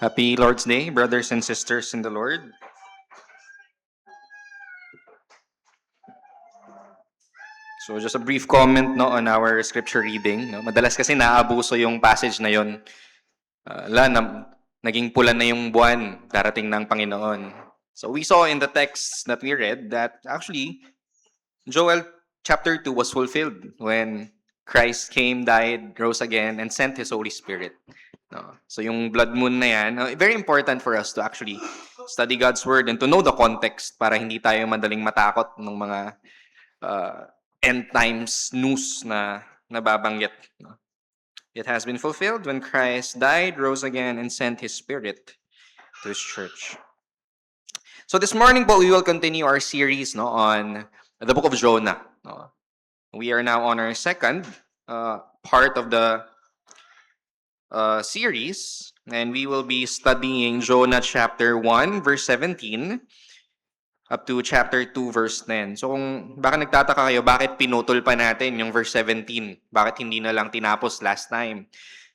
Happy Lord's Day, brothers and sisters in the Lord. So just a brief comment on our scripture reading. Madalas kasi naaabuso yung passage na yon. Naging pula na yung buwan, darating ng Panginoon. So we saw in the text that we read that actually Joel chapter 2 was fulfilled when Christ came, died, rose again, and sent His Holy Spirit. So yung blood moon na yan, very important for us to actually study God's Word and to know the context para hindi tayo madaling matakot ng mga end times news na nababanggit. It has been fulfilled when Christ died, rose again, and sent His Spirit to His church. So this morning po, we will continue our series on the book of Jonah. We are now on our second part of the series, and we will be studying Jonah chapter 1, verse 17, up to chapter 2, verse 10. So kung baka nagtataka kayo, bakit pinutol pa natin yung verse 17? Bakit hindi na lang tinapos last time?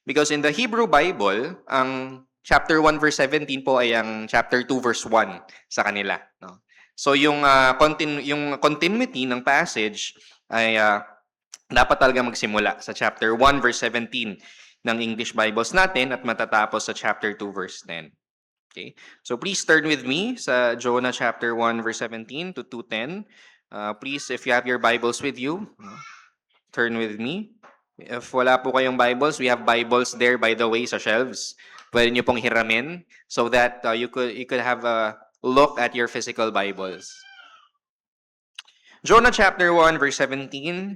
Because in the Hebrew Bible, ang chapter 1, verse 17 po ay ang chapter 2, verse 1 sa kanila. So yung continuity ng passage ay dapat talaga magsimula sa chapter 1, verse 17 ng English Bibles natin at matatapos sa chapter 2, verse 10. Okay? So please turn with me sa Jonah chapter 1, verse 17 to 2:10. Please, if you have your Bibles with you, turn with me. If wala po kayong Bibles, we have Bibles there, by the way, sa shelves. Pwede nyo pong hiramin so that you could have a look at your physical Bibles. Jonah chapter 1, verse 17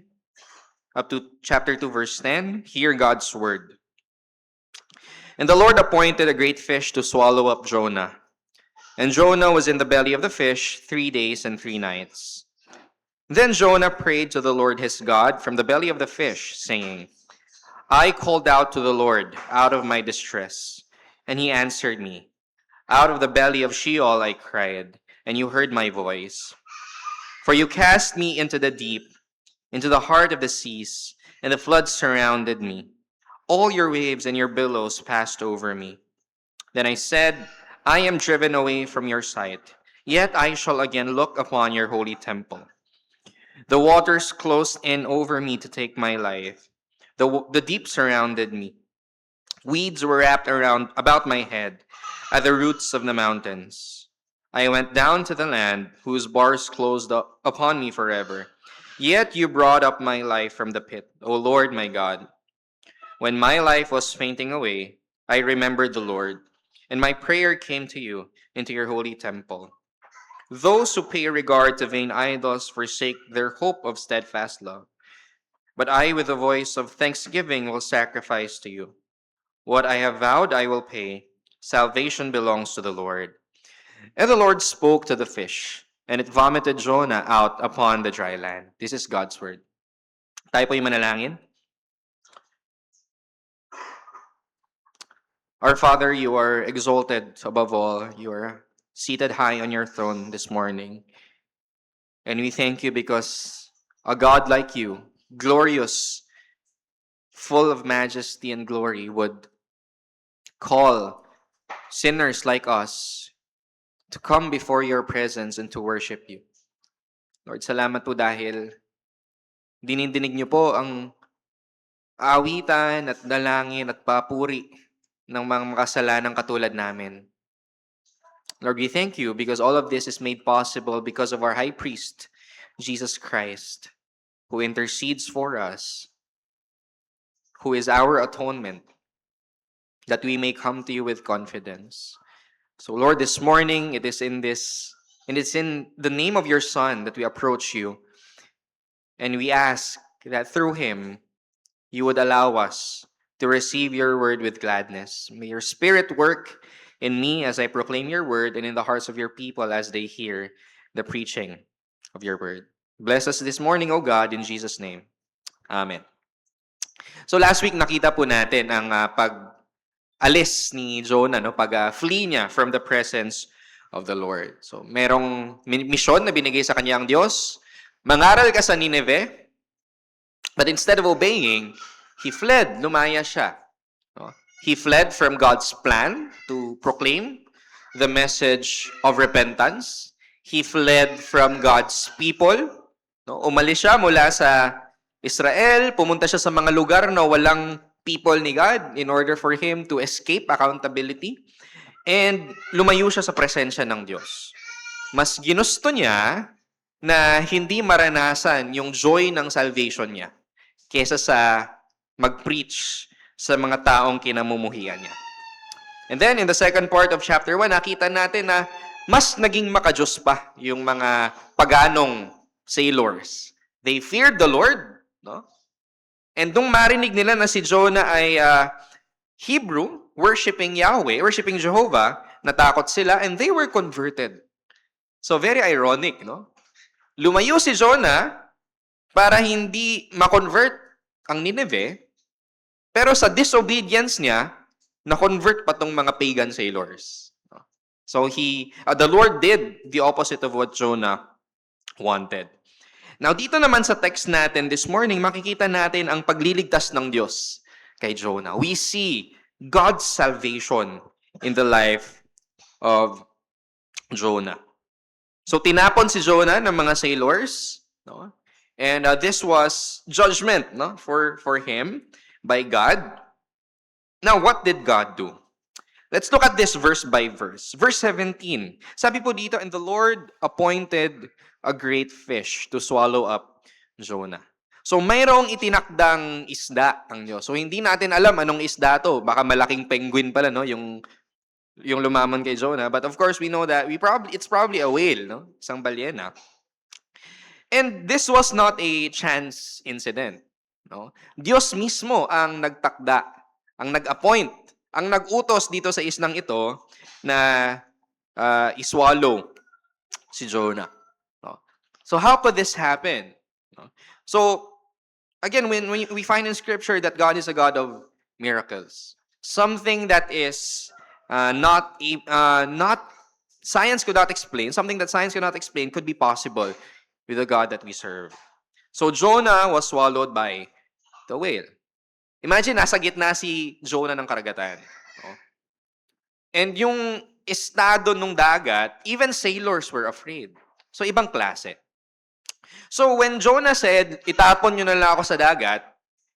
up to chapter 2, verse 10. Hear God's word. And the Lord appointed a great fish to swallow up Jonah. And Jonah was in the belly of the fish 3 days and 3 nights. Then Jonah prayed to the Lord his God from the belly of the fish, saying, I called out to the Lord out of my distress, and he answered me. Out of the belly of Sheol I cried, and you heard my voice. For you cast me into the deep, into the heart of the seas, and the floods surrounded me. All your waves and your billows passed over me. Then I said, I am driven away from your sight, yet I shall again look upon your holy temple. The waters closed in over me to take my life. The deep surrounded me. Weeds were wrapped about my head at the roots of the mountains. I went down to the land whose bars closed up upon me forever. Yet you brought up my life from the pit, O Lord my God. When my life was fainting away, I remembered the Lord, and my prayer came to you into your holy temple. Those who pay regard to vain idols forsake their hope of steadfast love. But I, with a voice of thanksgiving, will sacrifice to you. What I have vowed, I will pay. Salvation belongs to the Lord. And the Lord spoke to the fish, and it vomited Jonah out upon the dry land. This is God's word. Tayo po yung manalangin. Our Father, you are exalted above all. You are seated high on your throne this morning. And we thank you because a God like you, glorious, full of majesty and glory, would call sinners like us to come before your presence and to worship you. Lord, salamat po dahil dinidinig niyo po ang awitan at dalangin at papuri ng mga makasalanang katulad namin. Lord, we thank you because all of this is made possible because of our high priest, Jesus Christ, who intercedes for us, who is our atonement, that we may come to you with confidence. So Lord, this morning, it is in the name of your Son that we approach you, and we ask that through him, you would allow us to receive your word with gladness. May your Spirit work in me as I proclaim your word and in the hearts of your people as they hear the preaching of your word. Bless us this morning, O God, in Jesus' name. Amen. So last week, nakita po natin ang pag-alis ni Jonah, pag-flee niya from the presence of the Lord. So merong misyon na binigay sa kanya ang Diyos. Mangaral ka sa Nineveh, but instead of obeying, he fled, lumaya siya. He fled from God's plan to proclaim the message of repentance. He fled from God's people. No? Umalis siya mula sa Israel, pumunta siya sa mga lugar na walang people ni God in order for him to escape accountability. And lumayo siya sa presensya ng Diyos. Mas ginusto niya na hindi maranasan yung joy ng salvation niya kesa sa mag-preach sa mga taong kinamumuhian niya. And then, in the second part of chapter 1, nakita natin na mas naging makajos pa yung mga paganong sailors. They feared the Lord, no? And nung marinig nila na si Jonah ay Hebrew, worshiping Yahweh, worshiping Jehovah, natakot sila and they were converted. So, very ironic, no? Lumayo si Jonah para hindi ma-convert ang Nineveh, pero sa disobedience niya, na-convert pa tong mga pagan sailors. So the Lord did the opposite of what Jonah wanted. Now dito naman sa text natin this morning, makikita natin ang pagliligtas ng Diyos kay Jonah. We see God's salvation in the life of Jonah. So tinapon si Jonah ng mga sailors, no? And this was judgment, no, for him by God. Now, what did God do? Let's look at this verse by verse. Verse 17. Sabi po dito, and the Lord appointed a great fish to swallow up Jonah. So, mayroong itinakdang isda ang Diyos. So, hindi natin alam anong isda to. Baka malaking penguin pala, no? Yung lumamon kay Jonah. But of course, we know that it's probably a whale, no? Isang balyena. And this was not a chance incident, no? Diyos mismo ang nagtakda, ang nag-appoint, ang nag-utos dito sa isnang ito na iswallow si Jonah. No? So how could this happen? No? So again, when we find in Scripture that God is a God of miracles, something that is not science could not explain, something that science could not explain could be possible with the God that we serve. So Jonah was swallowed by the whale. Imagine, nasa gitna si Jonah ng karagatan. Oh. And yung estado ng dagat, even sailors were afraid. So, ibang klase. So, when Jonah said, itapon nyo na lang ako sa dagat,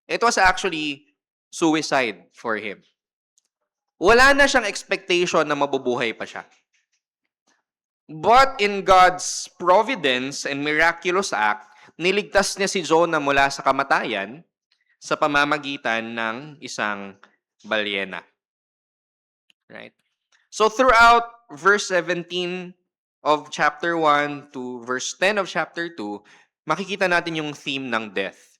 it was actually suicide for him. Wala na siyang expectation na mabubuhay pa siya. But in God's providence and miraculous act, niligtas niya si Jonah mula sa kamatayan sa pamamagitan ng isang balyena. Right? So throughout verse 17 of chapter 1 to verse 10 of chapter 2, makikita natin yung theme ng death.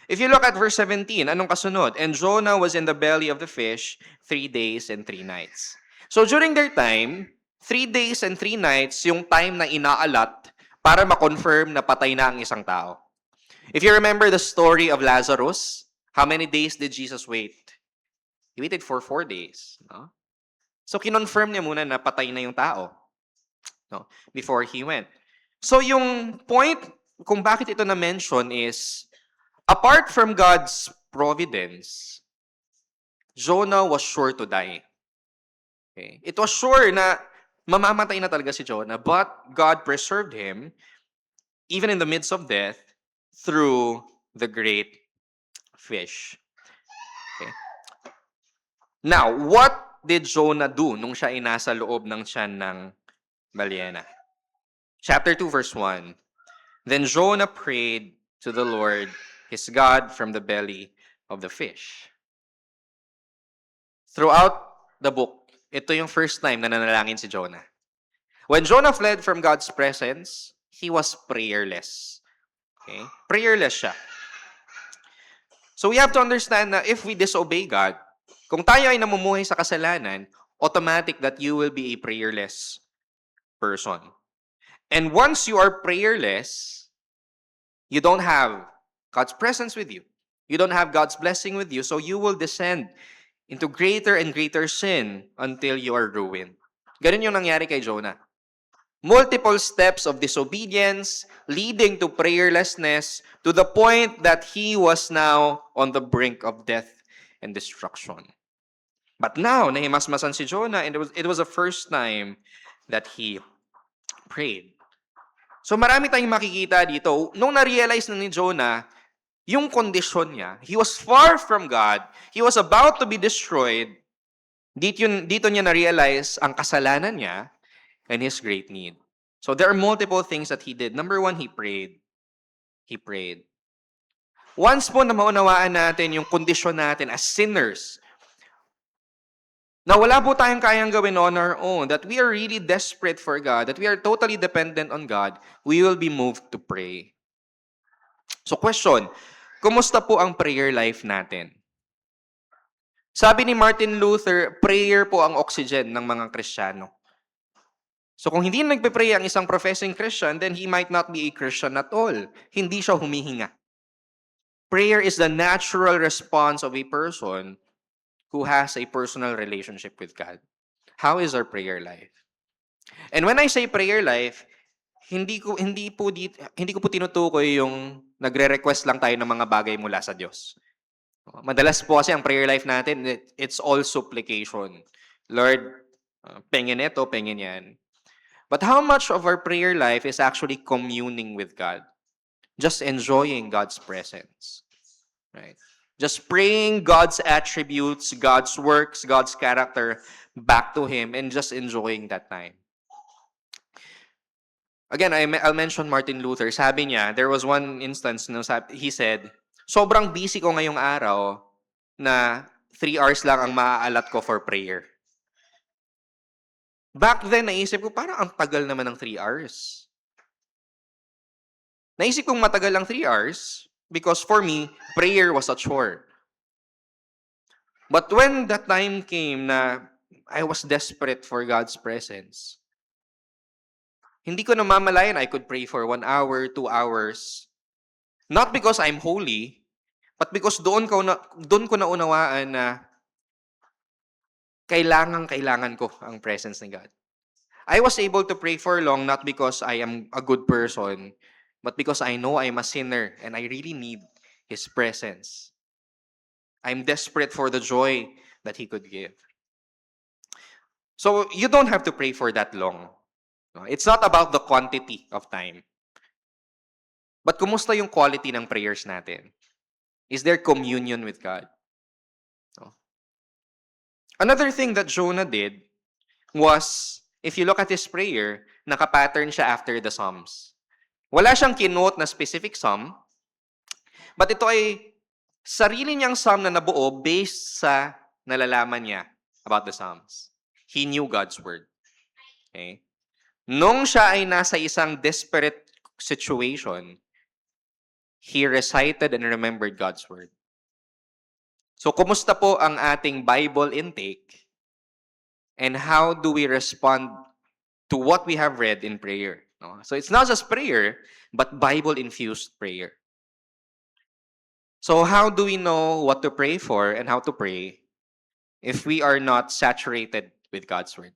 If you look at verse 17, anong kasunod? And Jonah was in the belly of the fish 3 days and 3 nights. So during their time, 3 days and 3 nights, yung time na inaalat para ma-confirm na patay na ang isang tao. If you remember the story of Lazarus, how many days did Jesus wait? He waited for 4 days. No? So, kinonfirm niya muna na patay na yung tao, no? Before he went. So, yung point kung bakit ito na-mention is, apart from God's providence, Jonah was sure to die. Okay? It was sure na mamamatay na talaga si Jonah, but God preserved him, even in the midst of death, through the great fish. Okay. Now, what did Jonah do nung siya ay nasa loob ng tiyan ng balyena? Chapter 2, verse 1. Then Jonah prayed to the Lord, his God, from the belly of the fish. Throughout the book, ito yung first time na nanalangin si Jonah. When Jonah fled from God's presence, he was prayerless. Okay? Prayerless siya. So we have to understand na if we disobey God, kung tayo ay namumuhay sa kasalanan, automatic that you will be a prayerless person. And once you are prayerless, you don't have God's presence with you. You don't have God's blessing with you, so you will descend into greater and greater sin until you are ruined. Ganun yung nangyari kay Jonah. Multiple steps of disobedience leading to prayerlessness to the point that he was now on the brink of death and destruction. But now, nahimasmasan si Jonah, and it was the first time that he prayed. So marami tayong makikita dito. Nung na-realize na ni Jonah, yung kondisyon niya, he was far from God, he was about to be destroyed, dito niya na-realize ang kasalanan niya and his great need. So there are multiple things that he did. Number one, he prayed. He prayed. Once po na maunawaan natin yung kondisyon natin as sinners, na wala po tayong kayang gawin on our own, that we are really desperate for God, that we are totally dependent on God, we will be moved to pray. So question, kumusta po ang prayer life natin? Sabi ni Martin Luther, prayer po ang oxygen ng mga Kristiyano. So kung hindi nagpe-pray ang isang professing Christian, then he might not be a Christian at all. Hindi siya humihinga. Prayer is the natural response of a person who has a personal relationship with God. How is our prayer life? And when I say prayer life, hindi ko po tinutukoy yung nagre-request lang tayo ng mga bagay mula sa Diyos. Madalas po kasi ang prayer life natin, it's all supplication. Lord, pengin ito, pengin yan. But how much of our prayer life is actually communing with God? Just enjoying God's presence. Right? Just praying God's attributes, God's works, God's character back to Him and just enjoying that time. Again, I'll mention Martin Luther. Sabi niya, there was one instance, he said, sobrang busy ko ngayong araw na 3 hours lang ang maaalat ko for prayer. Back then, naisip ko, parang ang tagal naman ng 3 hours. Naisip kong matagal lang 3 hours because for me, prayer was a chore. But when that time came na I was desperate for God's presence, hindi ko namamalayan I could pray for 1 hour, 2 hours. Not because I'm holy, but because doon ko naunawaan na kailangan ko ang presence ng God. I was able to pray for long not because I am a good person, but because I know I'm a sinner and I really need His presence. I'm desperate for the joy that He could give. So you don't have to pray for that long. It's not about the quantity of time. But kumusta yung quality ng prayers natin? Is there communion with God? Another thing that Jonah did was, if you look at his prayer, nakapattern siya after the Psalms. Wala siyang kinote na specific psalm, but ito ay sarili niyang psalm na nabuo based sa nalalaman niya about the Psalms. He knew God's word. Okay? Nung siya ay nasa isang desperate situation, he recited and remembered God's word. So, kumusta po ang ating Bible intake? And how do we respond to what we have read in prayer? No? So, it's not just prayer, but Bible-infused prayer. So, how do we know what to pray for and how to pray if we are not saturated with God's word?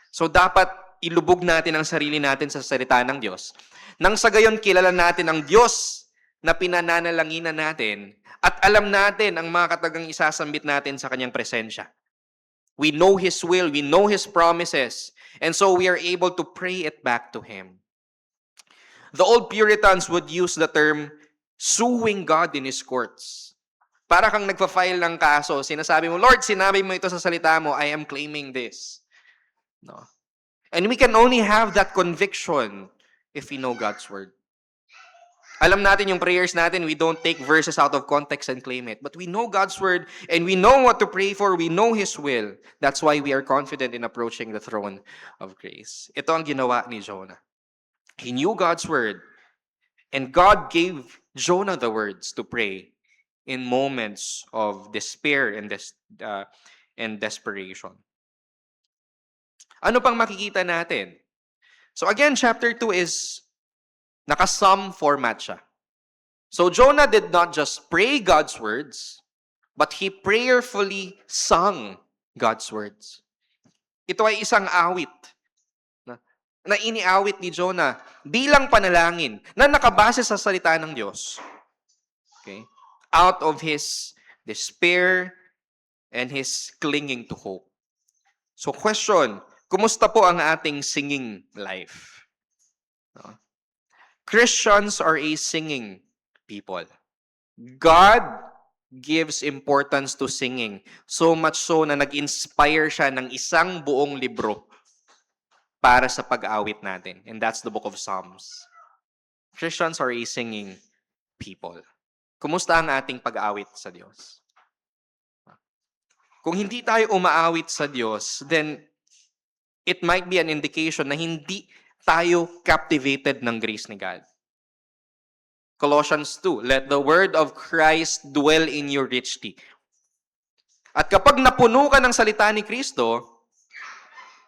So, dapat ilubog natin ang sarili natin sa salita ng Diyos. Nang sa gayon, kilala natin ang Diyos na pinananalanginan natin at alam natin ang mga katagang isasambit natin sa kanyang presensya. We know His will, we know His promises, and so we are able to pray it back to Him. The old Puritans would use the term suing God in His courts. Para kang nagpa-file ng kaso, sinasabi mo, Lord, sinabi mo ito sa salita mo, I am claiming this. No. And we can only have that conviction if we know God's word. Alam natin yung prayers natin, we don't take verses out of context and claim it. But we know God's word and we know what to pray for. We know His will. That's why we are confident in approaching the throne of grace. Ito ang ginawa ni Jonah. He knew God's word. And God gave Jonah the words to pray in moments of despair and desperation. Ano pang makikita natin? So again, chapter 2 is naka-psalm format siya. So Jonah did not just pray God's words, but he prayerfully sung God's words. Ito ay isang awit na iniawit ni Jonah bilang panalangin na nakabase sa salita ng Diyos. Okay? Out of his despair and his clinging to hope. So question, kumusta po ang ating singing life? No? Christians are a singing people. God gives importance to singing. So much so na nag-inspire siya ng isang buong libro para sa pag-awit natin. And that's the book of Psalms. Christians are a singing people. Kumusta ang ating pag-awit sa Diyos? Kung hindi tayo umaawit sa Diyos, then it might be an indication na hindi tayo captivated ng grace ni God. Colossians 2, let the word of Christ dwell in you richly. At kapag napuno ka ng salita ni Kristo,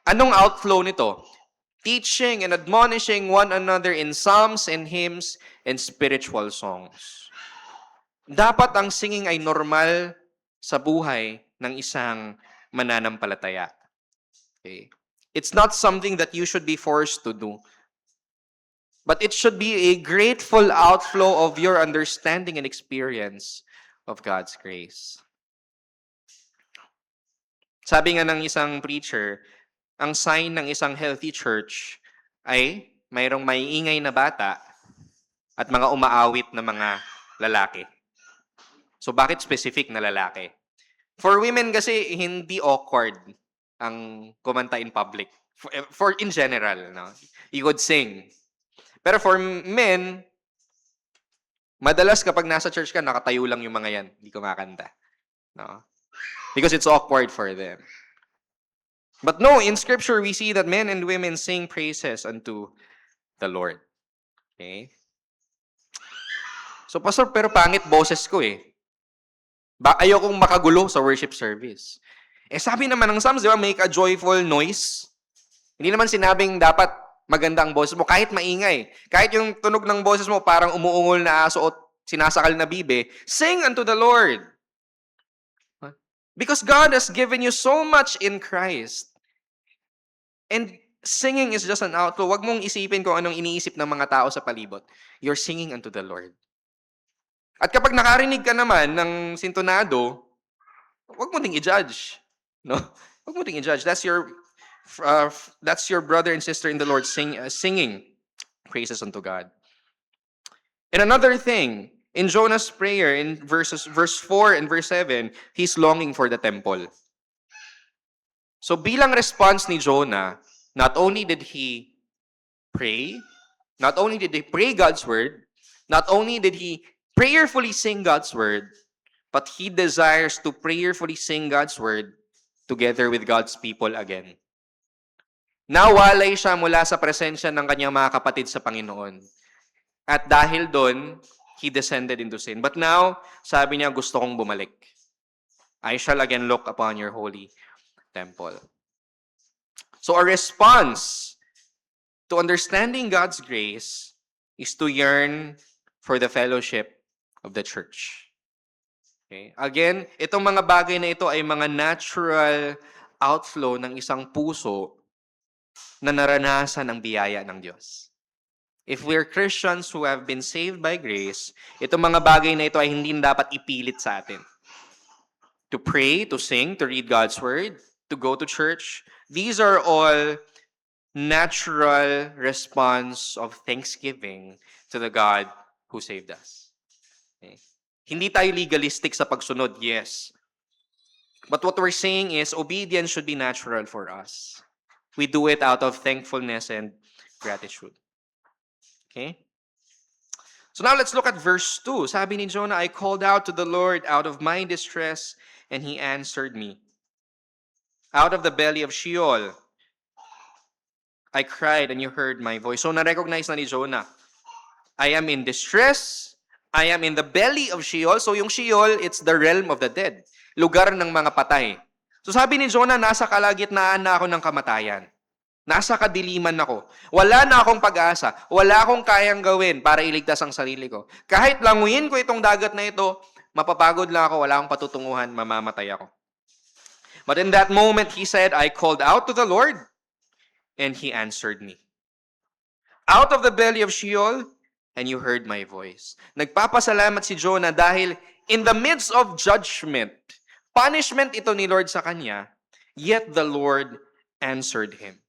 anong outflow nito? Teaching and admonishing one another in psalms and hymns and spiritual songs. Dapat ang singing ay normal sa buhay ng isang mananampalataya. Okay? It's not something that you should be forced to do. But it should be a grateful outflow of your understanding and experience of God's grace. Sabi nga ng isang preacher, ang sign ng isang healthy church ay mayroong maiingay na bata at mga umaawit na mga lalaki. So bakit specific na lalaki? For women kasi, hindi awkward ang kumanta in public. For in general, no? You could sing. Pero for men, madalas kapag nasa church ka, nakatayo lang yung mga yan. Hindi kumakanta. No? Because it's awkward for them. But no, in Scripture, we see that men and women sing praises unto the Lord. Okay? So, Pastor, pero pangit boses ko eh. Ayokong makagulo sa worship service. Sabi naman ng Psalms, di ba, make a joyful noise. Hindi naman sinabing dapat maganda ang boses mo, kahit maingay. Kahit yung tunog ng boses mo parang umuungol na aso o sinasakal na bibe, sing unto the Lord. Because God has given you so much in Christ. And singing is just an outflow. Huwag mong isipin kung anong iniisip ng mga tao sa palibot. You're singing unto the Lord. At kapag nakarinig ka naman ng sintonado, huwag mo ding i-judge. No? Huwag mo ding i-judge. That's your brother and sister in the Lord singing praises unto God. And another thing, in Jonah's prayer, in verse 4 and verse 7, he's longing for the temple. So bilang response ni Jonah, not only did he pray God's word, not only did he prayerfully sing God's word, but he desires to prayerfully sing God's word together with God's people again. Nawalay siya mula sa presensya ng kanyang mga kapatid sa Panginoon. At dahil doon, he descended into sin. But now, sabi niya, gusto kong bumalik. I shall again look upon your holy temple. So a response to understanding God's grace is to yearn for the fellowship of the church. Okay? Again, itong mga bagay na ito ay mga natural outflow ng isang puso na naranasan ang biyaya ng Diyos. If we're Christians who have been saved by grace, itong mga bagay na ito ay hindi dapat ipilit sa atin. To pray, to sing, to read God's word, to go to church, these are all natural response of thanksgiving to the God who saved us. Okay? Hindi tayo legalistic sa pagsunod, yes. But what we're saying is, obedience should be natural for us. We do it out of thankfulness and gratitude. Okay? So now let's look at verse 2. Sabi ni Jonah, I called out to the Lord out of my distress, and He answered me. Out of the belly of Sheol, I cried, and you heard my voice. So na-recognize na ni Jonah, I am in distress, I am in the belly of Sheol. So yung Sheol, it's the realm of the dead. Lugar ng mga patay. So sabi ni Jonah, nasa kalagitnaan na ako ng kamatayan. Nasa kadiliman ako. Wala na akong pag-asa. Wala akong kayang gawin para iligtas ang sarili ko. Kahit languyin ko itong dagat na ito, mapapagod lang ako, wala akong patutunguhan, mamamatay ako. But in that moment, he said, I called out to the Lord, and He answered me. Out of the belly of Sheol, and you heard my voice. Nagpapasalamat si Jonah dahil in the midst of judgment, Punishment ito ni Lord sa kanya, yet the Lord answered him.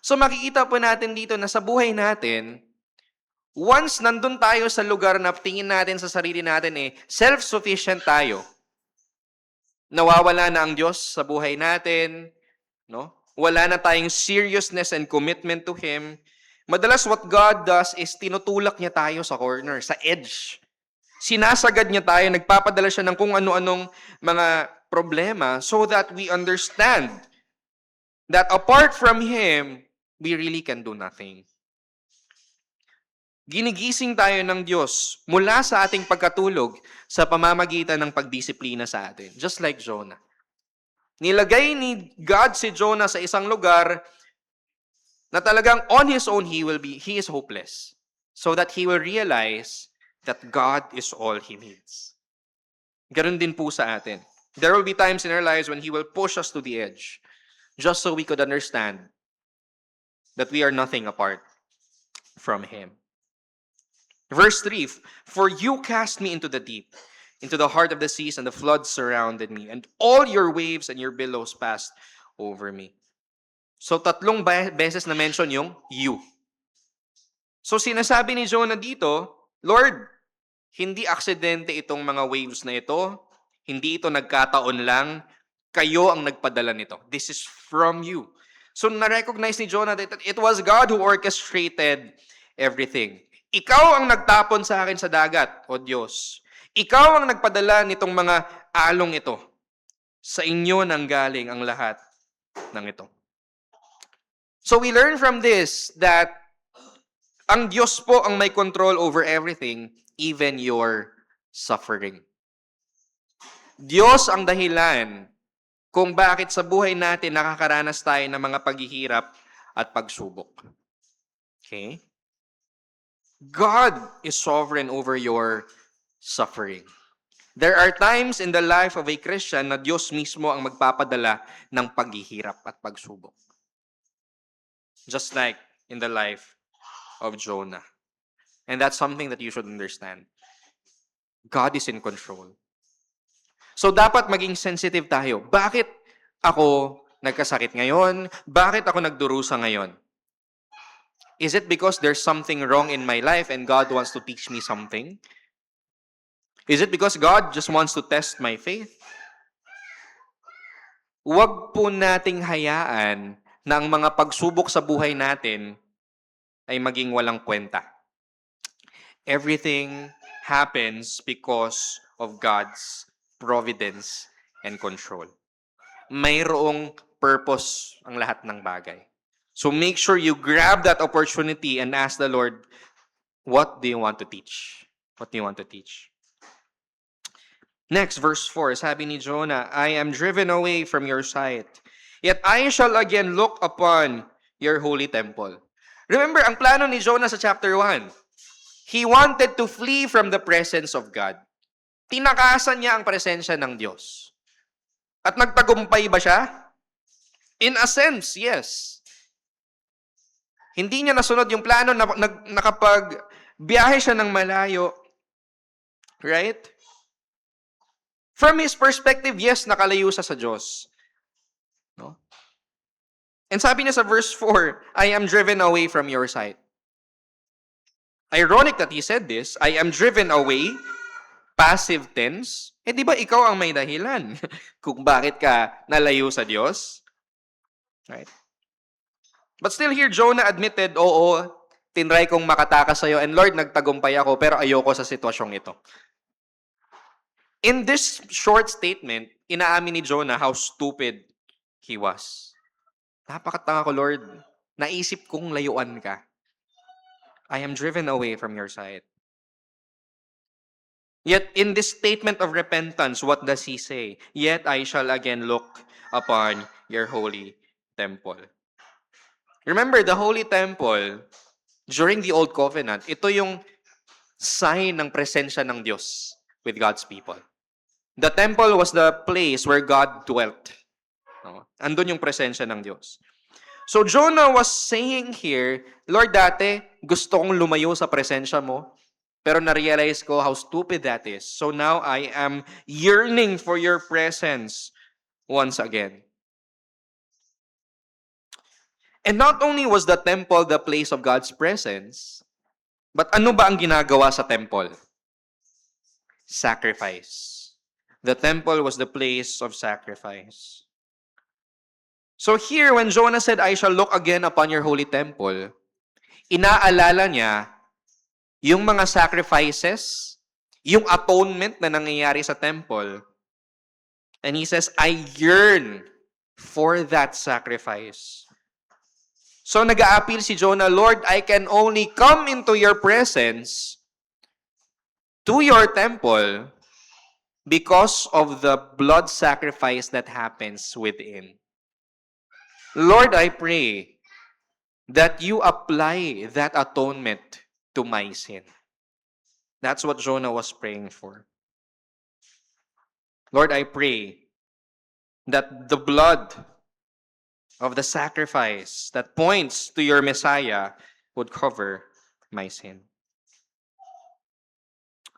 So makikita po natin dito na sa buhay natin, once nandun tayo sa lugar na tingin natin sa sarili natin self-sufficient tayo, nawawala na ang Diyos sa buhay natin, no? Wala na tayong seriousness and commitment to Him. Madalas what God does is tinutulak niya tayo sa corner, sa edge. Sinasagad niya tayo, nagpapadala siya ng kung ano-anong mga problema so that we understand that apart from Him, we really can do nothing. Ginigising tayo ng Diyos mula sa ating pagkatulog sa pamamagitan ng pagdisiplina sa atin. Just like Jonah. Nilagay ni God si Jonah sa isang lugar na talagang on his own he is hopeless. So that he will realize that God is all he needs. Ganun din po sa atin. There will be times in our lives when He will push us to the edge just so we could understand that we are nothing apart from Him. Verse 3, "For you cast me into the deep, into the heart of the seas, and the floods surrounded me, and all your waves and your billows passed over me." So 3 beses na mention yung you. So sinasabi ni Jonah dito, Lord, hindi aksidente itong mga waves na ito, hindi ito nagkataon lang, kayo ang nagpadala nito. This is from you. So na-recognize ni Jonah that it was God who orchestrated everything. Ikaw ang nagtapon sa akin sa dagat, O Diyos. Ikaw ang nagpadala nitong mga along ito. Sa inyo nanggaling ang lahat ng ito. So we learn from this that ang Diyos po ang may control over everything, even your suffering. Diyos ang dahilan kung bakit sa buhay natin nakakaranas tayo ng mga paghihirap at pagsubok. Okay? God is sovereign over your suffering. There are times in the life of a Christian na Diyos mismo ang magpapadala ng paghihirap at pagsubok. Just like in the life of Jonah. And that's something that you should understand. God is in control. So dapat maging sensitive tayo. Bakit ako nagkasakit ngayon? Bakit ako nagdurusa ngayon? Is it because there's something wrong in my life and God wants to teach me something? Is it because God just wants to test my faith? Huwag po nating hayaan na ang mga pagsubok sa buhay natin ay maging walang kwenta. Everything happens because of God's providence and control. Mayroong purpose ang lahat ng bagay. So make sure you grab that opportunity and ask the Lord, what do you want to teach? What do you want to teach? Next, verse 4, sabi ni Jonah, I am driven away from your sight, yet I shall again look upon your holy temple. Remember, ang plano ni Jonah sa chapter 1, he wanted to flee from the presence of God. Tinakasan niya ang presensya ng Diyos. At nagtagumpay ba siya? In a sense, yes. Hindi niya nasunod yung plano na nakapag-biyahe siya ng malayo. Right? From his perspective, yes, nakalayo siya sa Diyos. No? And sabi niya sa verse 4, I am driven away from your sight. Ironic that he said this, I am driven away, passive tense. Di ba ikaw ang may dahilan kung bakit ka nalayo sa Diyos? Right? But still here, Jonah admitted, oo, tinry kong makatakas sa'yo, and Lord, nagtagumpay ako, pero ayoko sa sitwasyong ito. In this short statement, inaamin ni Jonah how stupid he was. Napakatanga ko, Lord. Naisip kong layuan ka. I am driven away from your sight. Yet in this statement of repentance, what does he say? Yet I shall again look upon your holy temple. Remember, the holy temple, during the Old Covenant, ito yung sign ng presensya ng Diyos with God's people. The temple was the place where God dwelt. No? Andun yung presensya ng Diyos. So Jonah was saying here, Lord, dati gusto kong lumayo sa presensya mo. Pero na-realize ko how stupid that is. So now I am yearning for your presence once again. And not only was the temple the place of God's presence, but ano ba ang ginagawa sa temple? Sacrifice. The temple was the place of sacrifice. So here, when Jonah said, I shall look again upon your holy temple, inaalala niya yung mga sacrifices, yung atonement na nangyayari sa temple. And he says, I yearn for that sacrifice. So nag-a-appeal si Jonah, Lord, I can only come into your presence to your temple because of the blood sacrifice that happens within. Lord, I pray that you apply that atonement to my sin. That's what Jonah was praying for. Lord, I pray that the blood of the sacrifice that points to your Messiah would cover my sin.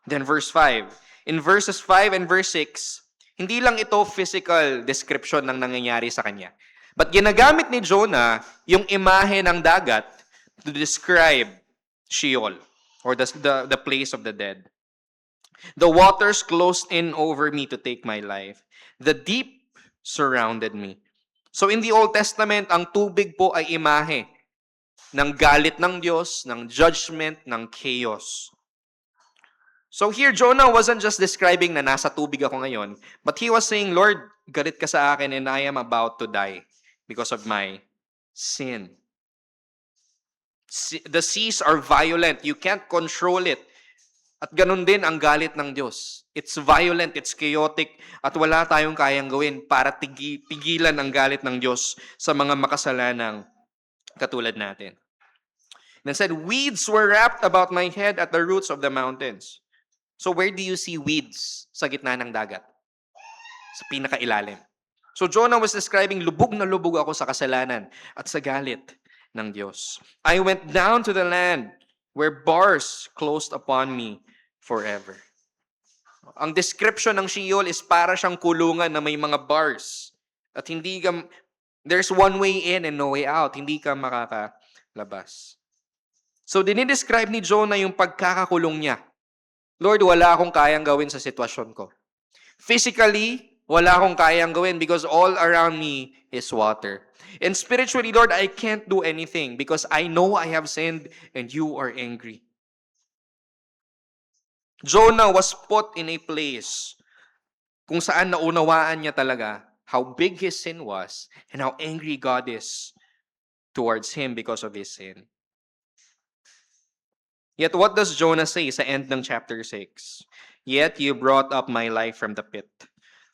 Then verse 5. In verses 5 and verse 6, hindi lang ito physical description ng nangyayari sa kanya. But ginagamit ni Jonah yung imahe ng dagat to describe Sheol, or the place of the dead. The waters closed in over me to take my life. The deep surrounded me. So in the Old Testament, ang tubig po ay imahe ng galit ng Diyos, ng judgment, ng chaos. So here, Jonah wasn't just describing na nasa tubig ako ngayon, but he was saying, Lord, galit ka sa akin and I am about to die because of my sin. The seas are violent. You can't control it. At ganun din ang galit ng Diyos. It's violent, it's chaotic, at wala tayong kayang gawin para pigilan ang galit ng Diyos sa mga makasalanang katulad natin. And it said, weeds were wrapped about my head at the roots of the mountains. So where do you see weeds? Sa gitna ng dagat. Sa pinakailalim. So Jonah was describing, lubog na lubog ako sa kasalanan at sa galit ng Diyos. I went down to the land where bars closed upon me forever. Ang description ng Sheol is para siyang kulungan na may mga bars. At there's one way in and no way out. Hindi ka makakalabas. So dinidescribe ni Jonah yung pagkakakulong niya. Lord, wala akong kayang gawin sa sitwasyon ko. Physically, wala akong kayang gawin because all around me is water. And spiritually, Lord, I can't do anything because I know I have sinned and you are angry. Jonah was put in a place kung saan naunawaan niya talaga how big his sin was and how angry God is towards him because of his sin. Yet what does Jonah say sa end ng chapter 6? Yet you brought up my life from the pit.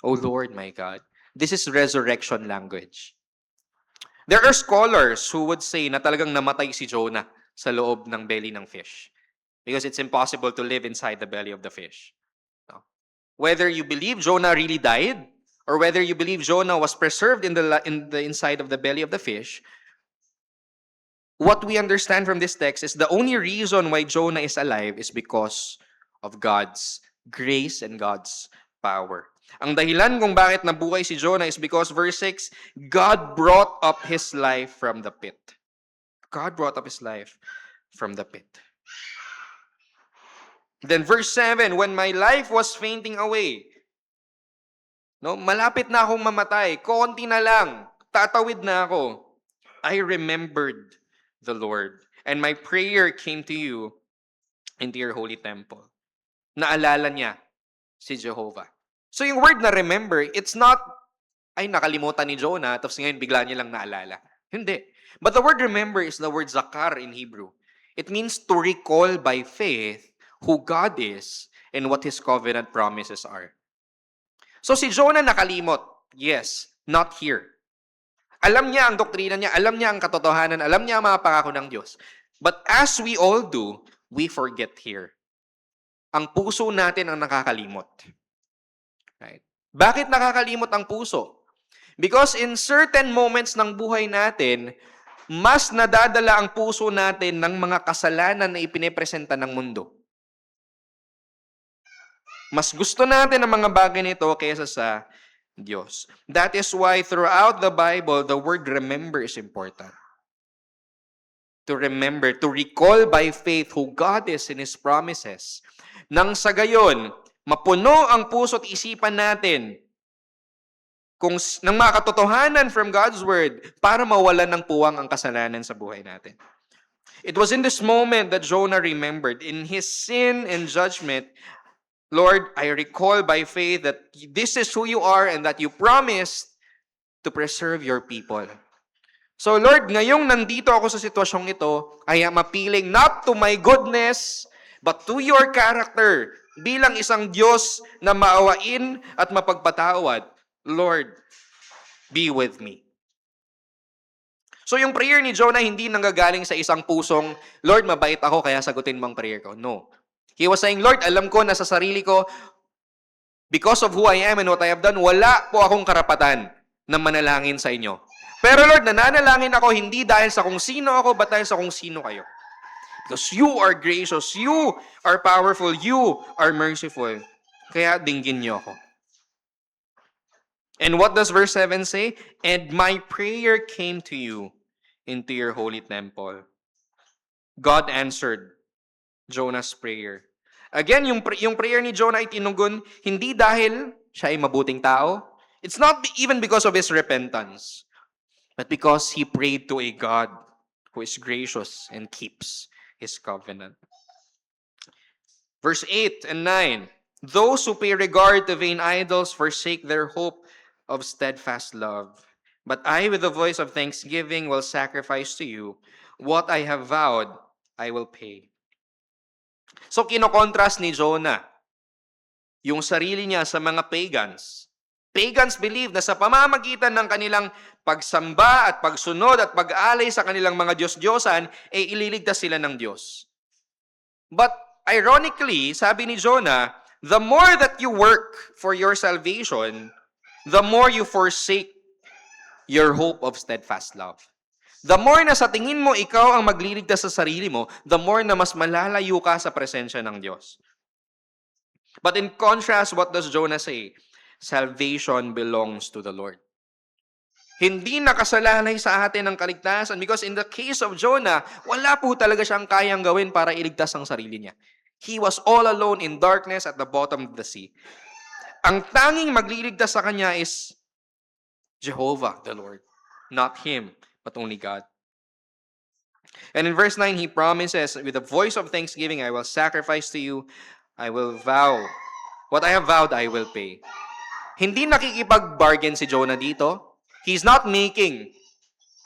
O Lord, my God. This is resurrection language. There are scholars who would say na talagang namatay si Jonah sa loob ng belly ng fish. Because it's impossible to live inside the belly of the fish. No? Whether you believe Jonah really died, or whether you believe Jonah was preserved in the inside of the belly of the fish, what we understand from this text is the only reason why Jonah is alive is because of God's grace and God's power. Ang dahilan kung bakit nabuhay si Jonah is because, verse 6, God brought up his life from the pit. God brought up his life from the pit. Then verse 7, when my life was fainting away, no, malapit na akong mamatay, konti na lang, tatawid na ako, I remembered the Lord, and my prayer came to you into your holy temple. Naalala niya si Jehovah. So yung word na remember, it's not, ay nakalimutan ni Jonah, tapos ngayon bigla niya lang naalala. Hindi. But the word remember is the word zakar in Hebrew. It means to recall by faith who God is and what His covenant promises are. So si Jonah nakalimot. Yes, not here. Alam niya ang doktrina niya, alam niya ang katotohanan, alam niya ang mga pangako ng Diyos. But as we all do, we forget here. Ang puso natin ang nakakalimot. Right? Bakit nakakalimot ang puso? Because in certain moments ng buhay natin, mas nadadala ang puso natin ng mga kasalanan na ipinipresenta ng mundo. Mas gusto natin ang mga bagay nito kaysa sa Diyos. That is why throughout the Bible, the word remember is important. To remember, to recall by faith who God is in His promises. Nang sa gayon, mapuno ang puso't isipan natin ng mga katotohanan from God's Word para mawalan ng puwang ang kasalanan sa buhay natin. It was in this moment that Jonah remembered. In his sin and judgment, Lord, I recall by faith that this is who you are and that you promised to preserve your people. So Lord, ngayong nandito ako sa sitwasyong ito, I am appealing not to my goodness, but to your character bilang isang Diyos na maawain at mapagpatawad. Lord, be with me. So yung prayer ni Jonah hindi nanggagaling sa isang pusong, Lord, mabait ako kaya sagutin mo ang prayer ko. No. He was saying, Lord, alam ko na sa sarili ko, because of who I am and what I have done, wala po akong karapatan na manalangin sa inyo. Pero Lord, nananalangin ako hindi dahil sa kung sino ako, but dahil sa kung sino kayo. Because you are gracious, you are powerful, you are merciful. Kaya dinggin niyo ako. And what does verse 7 say? And my prayer came to you into your holy temple. God answered Jonah's prayer. Again, yung prayer ni Jonah ay tinugon hindi dahil siya ay mabuting tao. It's not even because of his repentance, but because he prayed to a God who is gracious and keeps his covenant. Verse 8 and 9. Those who pay regard to vain idols forsake their hope of steadfast love. But I, with the voice of thanksgiving, will sacrifice to you. What I have vowed, I will pay. So, kinokontrast ni Jonah yung sarili niya sa mga pagans. Pagans believe na sa pamamagitan ng kanilang pagsamba at pagsunod at pag-alay sa kanilang mga Diyos-Diyosan, ay ililigtas sila ng Diyos. But, ironically, sabi ni Jonah, the more that you work for your salvation, the more you forsake your hope of steadfast love. The more na sa tingin mo ikaw ang magliligtas sa sarili mo, the more na mas malalayo ka sa presensya ng Diyos. But in contrast, what does Jonah say? Salvation belongs to the Lord. Hindi nakasalalay sa atin ang kaligtasan because in the case of Jonah, wala po talaga siyang kayang gawin para iligtas ang sarili niya. He was all alone in darkness at the bottom of the sea. Ang tanging magliligtas sa kanya is Jehovah, the Lord. Not him, but only God. And in verse 9, he promises, with a voice of thanksgiving, I will sacrifice to you, I will vow. What I have vowed, I will pay. Hindi nakikipag-bargain si Jonah dito. He's not making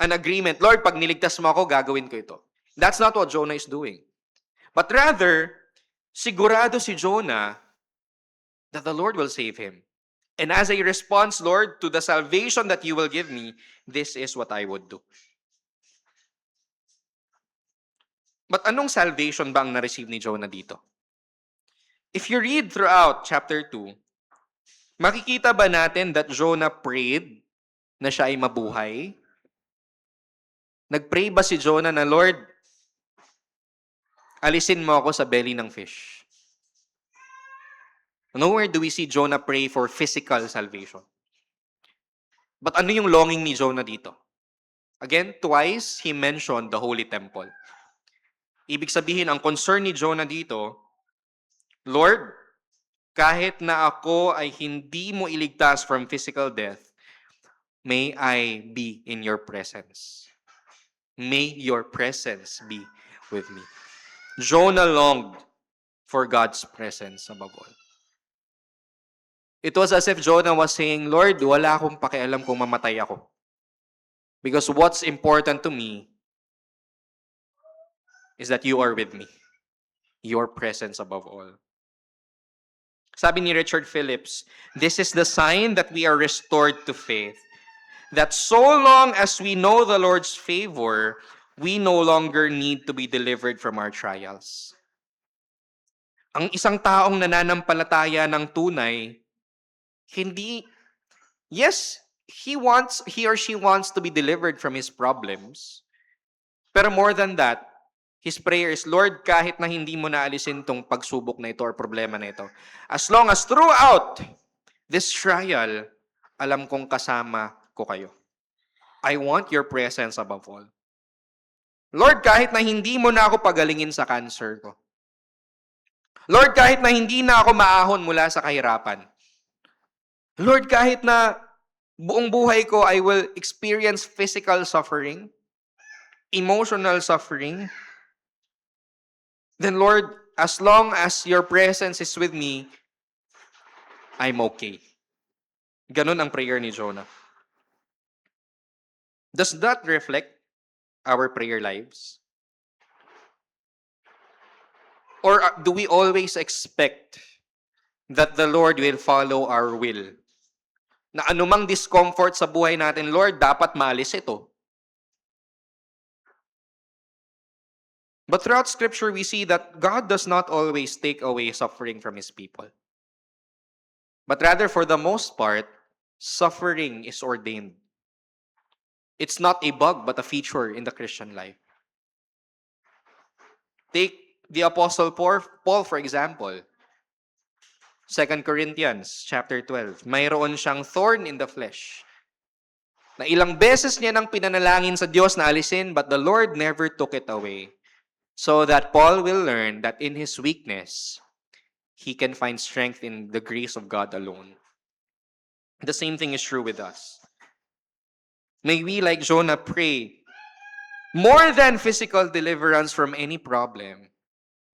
an agreement. Lord, pag niligtas mo ako, gagawin ko ito. That's not what Jonah is doing. But rather, sigurado si Jonah that the Lord will save him. And as a response, Lord, to the salvation that you will give me, this is what I would do. But anong salvation ba ang na-receive ni Jonah dito? If you read throughout chapter 2, makikita ba natin that Jonah prayed na siya ay mabuhay? Nag-pray ba si Jonah na, Lord, alisin mo ako sa belly ng fish? Nowhere do we see Jonah pray for physical salvation. But ano yung longing ni Jonah dito? Again, twice he mentioned the holy temple. Ibig sabihin, ang concern ni Jonah dito, Lord, kahit na ako ay hindi mo iligtas from physical death, may I be in your presence. May your presence be with me. Jonah longed for God's presence above all. It was as if Jonah was saying, Lord, wala akong pakialam kung mamatay ako. Because what's important to me is that you are with me. Your presence above all. Sabi ni Richard Phillips, this is the sign that we are restored to faith. That so long as we know the Lord's favor, we no longer need to be delivered from our trials. Ang isang taong nananampalataya ng tunay, yes, he or she wants to be delivered from his problems. Pero more than that, His prayer is, Lord, kahit na hindi mo naalisin tong pagsubok na ito or problema na ito, as long as throughout this trial, alam kong kasama ko kayo. I want your presence above all. Lord, kahit na hindi mo na ako pagalingin sa cancer ko. Lord, kahit na hindi na ako maahon mula sa kahirapan. Lord, kahit na buong buhay ko, I will experience physical suffering, emotional suffering, then Lord, as long as your presence is with me, I'm okay. Ganun ang prayer ni Jonah. Does that reflect our prayer lives? Or do we always expect that the Lord will follow our will? Na anumang discomfort sa buhay natin, Lord, dapat maalis ito. But throughout Scripture, we see that God does not always take away suffering from His people. But rather, for the most part, suffering is ordained. It's not a bug, but a feature in the Christian life. Take the Apostle Paul, for example. 2 Corinthians chapter 12. Mayroon siyang thorn in the flesh. Na ilang beses niya nang pinanalangin sa Diyos na alisin, but the Lord never took it away. So that Paul will learn that in his weakness, he can find strength in the grace of God alone. The same thing is true with us. May we, like Jonah, pray more than physical deliverance from any problem.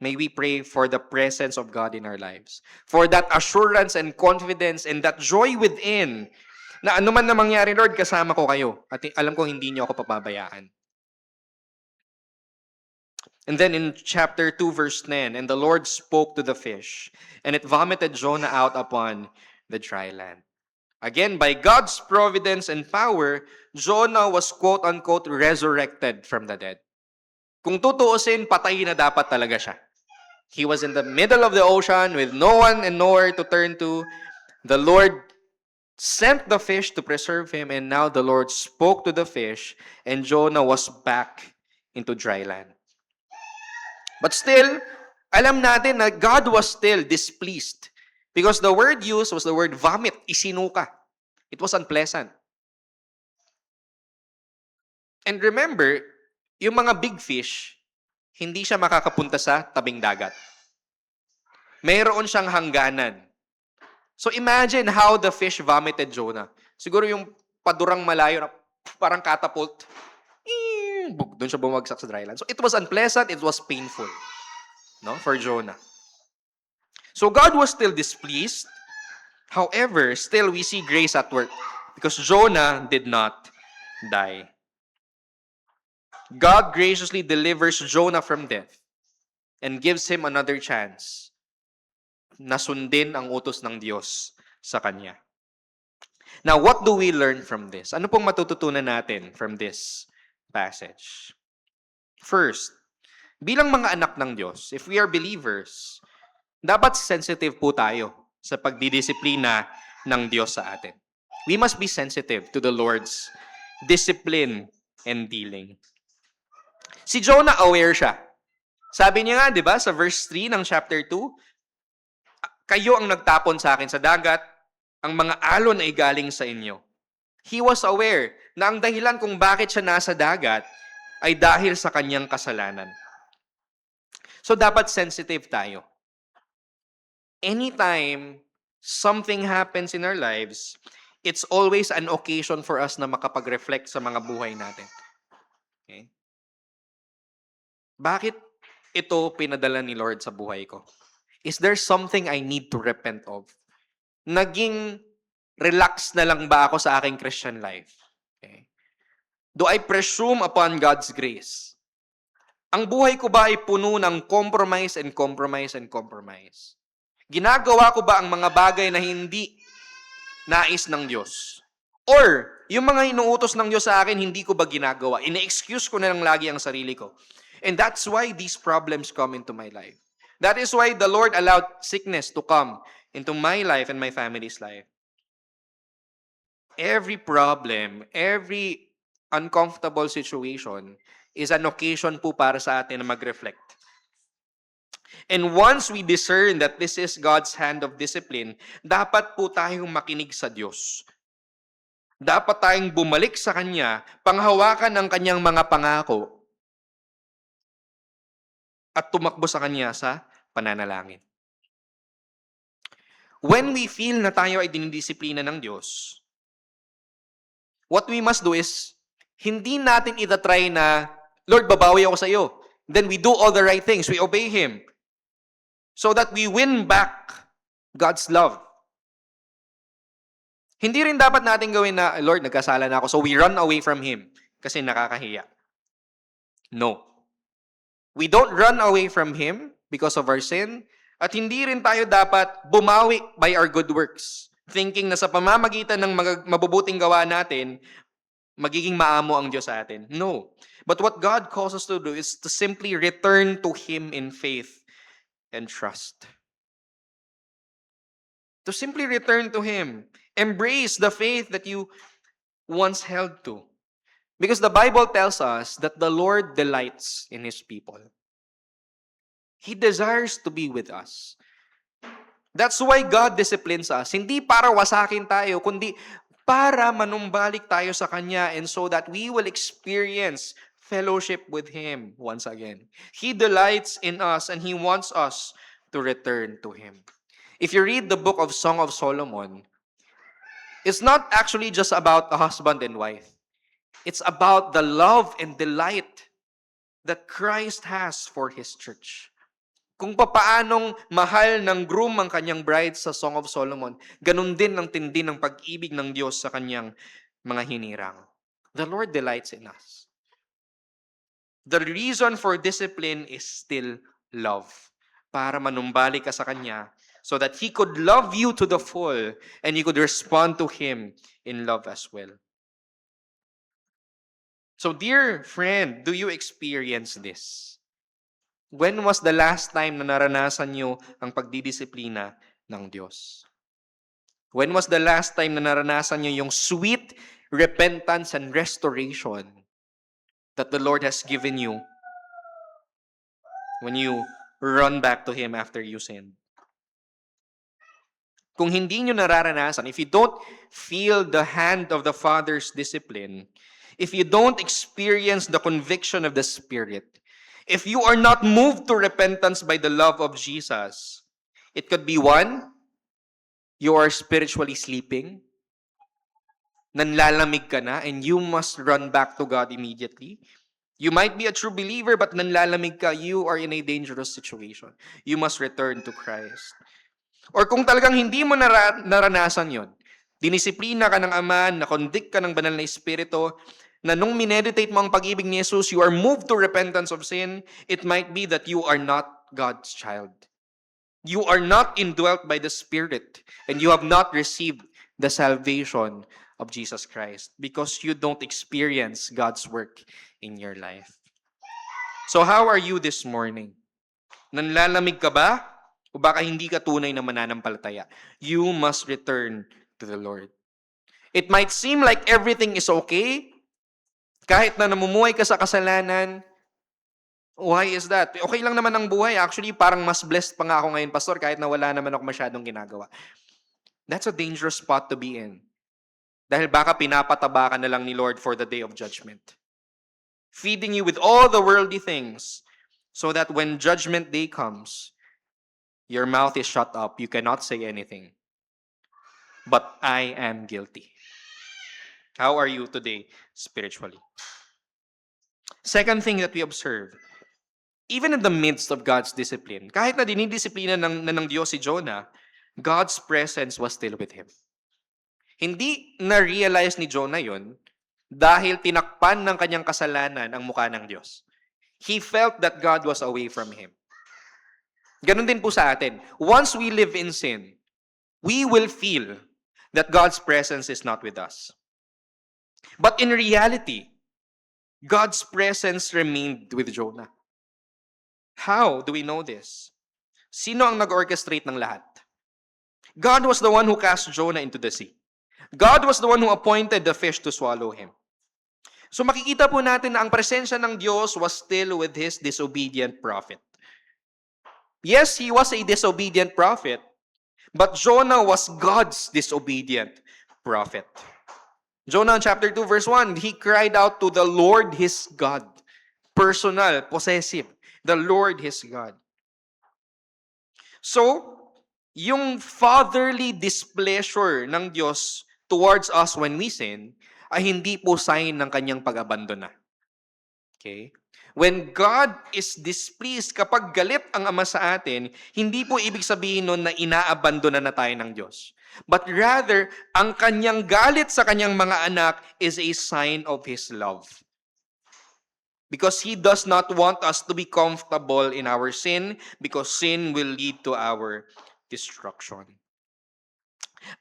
May we pray for the presence of God in our lives. For that assurance and confidence and that joy within na anuman na mangyari, Lord, kasama ko kayo. At alam ko hindi niyo ako papabayaan. And then in chapter 2, verse 10, and the Lord spoke to the fish, and it vomited Jonah out upon the dry land. Again, by God's providence and power, Jonah was quote-unquote resurrected from the dead. Kung tutuusin, patay na dapat talaga siya. He was in the middle of the ocean with no one and nowhere to turn to. The Lord sent the fish to preserve him, and now the Lord spoke to the fish, and Jonah was back into dry land. But still, alam natin na God was still displeased because the word used was the word vomit, isinuka. It was unpleasant. And remember, yung mga big fish, hindi siya makakapunta sa tabing dagat. Mayroon siyang hangganan. So imagine how the fish vomited Jonah. Siguro yung padurang malayo na parang catapult. Doon siya bumagsak sa dry land. So it was unpleasant, it was painful, no, for Jonah. So God was still displeased. However, still we see grace at work because Jonah did not die. God graciously delivers Jonah from death and gives him another chance na sundin ang utos ng Diyos sa kanya. Now, what do we learn from this? Ano pong matututunan natin from this passage? First, bilang mga anak ng Diyos, if we are believers, dapat sensitive po tayo sa pagdidisiplina ng Diyos sa atin. We must be sensitive to the Lord's discipline and dealing. Si Jonah aware siya. Sabi niya nga, di ba, sa verse 3 ng chapter 2, kayo ang nagtapon sa akin sa dagat, ang mga alon ay galing sa inyo. He was aware na ang dahilan kung bakit siya nasa dagat ay dahil sa kanyang kasalanan. So dapat sensitive tayo. Anytime something happens in our lives, it's always an occasion for us na makapag-reflect sa mga buhay natin. Okay? Bakit ito pinadala ni Lord sa buhay ko? Is there something I need to repent of? Naging relax na lang ba ako sa aking Christian life? Okay. Do I presume upon God's grace? Ang buhay ko ba ay puno ng compromise and compromise and compromise? Ginagawa ko ba ang mga bagay na hindi nais ng Diyos? Or, yung mga inuutos ng Diyos sa akin, hindi ko ba ginagawa? Ine-excuse ko na lang lagi ang sarili ko. And that's why these problems come into my life. That is why the Lord allowed sickness to come into my life and my family's life. Every problem, every uncomfortable situation is an occasion po para sa atin na mag-reflect. And once we discern that this is God's hand of discipline, dapat po tayong makinig sa Diyos. Dapat tayong bumalik sa Kanya, panghawakan ang Kanyang mga pangako, at tumakbo sa Kanya sa pananalangin. When we feel na tayo ay dinidisiplina ng Diyos, what we must do is, hindi natin itatry na, Lord, babawi ako sa iyo. Then we do all the right things. We obey Him. So that we win back God's love. Hindi rin dapat natin gawin na, Lord, nagkasala na ako, so we run away from Him kasi nakakahiya. No. We don't run away from Him because of our sin, at hindi rin tayo dapat bumawi by our good works, thinking na sa pamamagitan ng mabubuting gawa natin, magiging maamo ang Diyos sa atin. No. But what God calls us to do is to simply return to Him in faith and trust. To simply return to Him. Embrace the faith that you once held to. Because the Bible tells us that the Lord delights in His people. He desires to be with us. That's why God disciplines us. Hindi para wasakin tayo, kundi para manumbalik tayo sa Kanya, and so that we will experience fellowship with Him once again. He delights in us and He wants us to return to Him. If you read the book of Song of Solomon, it's not actually just about a husband and wife. It's about the love and delight that Christ has for His church. Kung papaanong mahal ng groom ang kanyang bride sa Song of Solomon, ganun din ang tindi ng pag-ibig ng Diyos sa kanyang mga hinirang. The Lord delights in us. The reason for discipline is still love. Para manumbalik ka sa Kanya, so that He could love you to the full and you could respond to Him in love as well. So, dear friend, do you experience this? When was the last time na naranasan nyo ang pagdidisiplina ng Diyos? When was the last time na naranasan nyo yung sweet repentance and restoration that the Lord has given you when you run back to Him after you sinned? Kung hindi nyo nararanasan, if you don't feel the hand of the Father's discipline, if you don't experience the conviction of the Spirit, if you are not moved to repentance by the love of Jesus, it could be one, you are spiritually sleeping, nanlalamig ka na, and you must run back to God immediately. You might be a true believer, but nanlalamig ka, you are in a dangerous situation. You must return to Christ. Or kung talagang hindi mo naranasan yon, dinisiplina ka ng Ama, na-convict ka ng banal na Espiritu, na nung mineditate mo ang pag-ibig ni Jesus, you are moved to repentance of sin, it might be that you are not God's child. You are not indwelt by the Spirit, and you have not received the salvation of Jesus Christ because you don't experience God's work in your life. So how are you this morning? Nanlalamig ka ba? O baka hindi ka tunay na mananampalataya? You must return to the Lord. It might seem like everything is okay, kahit na namumuhay ka sa kasalanan. Why is that? Okay lang naman ang buhay. Actually, parang mas blessed pa nga ako ngayon, Pastor, kahit na wala naman ako masyadong ginagawa. That's a dangerous spot to be in. Dahil baka pinapataba ka na lang ni Lord for the day of judgment. Feeding you with all the worldly things so that when judgment day comes, your mouth is shut up. You cannot say anything. But I am guilty. How are you today spiritually? Second thing that we observe, even in the midst of God's discipline, kahit na dinidisiplina ng Diyos si Jonah, God's presence was still with him. Hindi na-realize ni Jonah yon dahil tinakpan ng kanyang kasalanan ang mukha ng Diyos. He felt that God was away from him. Ganun din po sa atin. Once we live in sin, we will feel that God's presence is not with us. But in reality, God's presence remained with Jonah. How do we know this? Sino ang nag-orchestrate ng lahat? God was the one who cast Jonah into the sea. God was the one who appointed the fish to swallow him. So makikita po natin na ang presensya ng Diyos was still with his disobedient prophet. Yes, he was a disobedient prophet, but Jonah was God's disobedient prophet. Jonah chapter 2 verse 1, he cried out to the Lord his God. Personal, possessive. The Lord his God. So, yung fatherly displeasure ng Diyos towards us when we sin ay hindi po sign ng kanyang pag-abandona. Okay? When God is displeased, kapag galit ang Ama sa atin, hindi po ibig sabihin nun na inaabandona na tayo ng Diyos. But rather, ang kanyang galit sa kanyang mga anak is a sign of His love. Because He does not want us to be comfortable in our sin, because sin will lead to our destruction.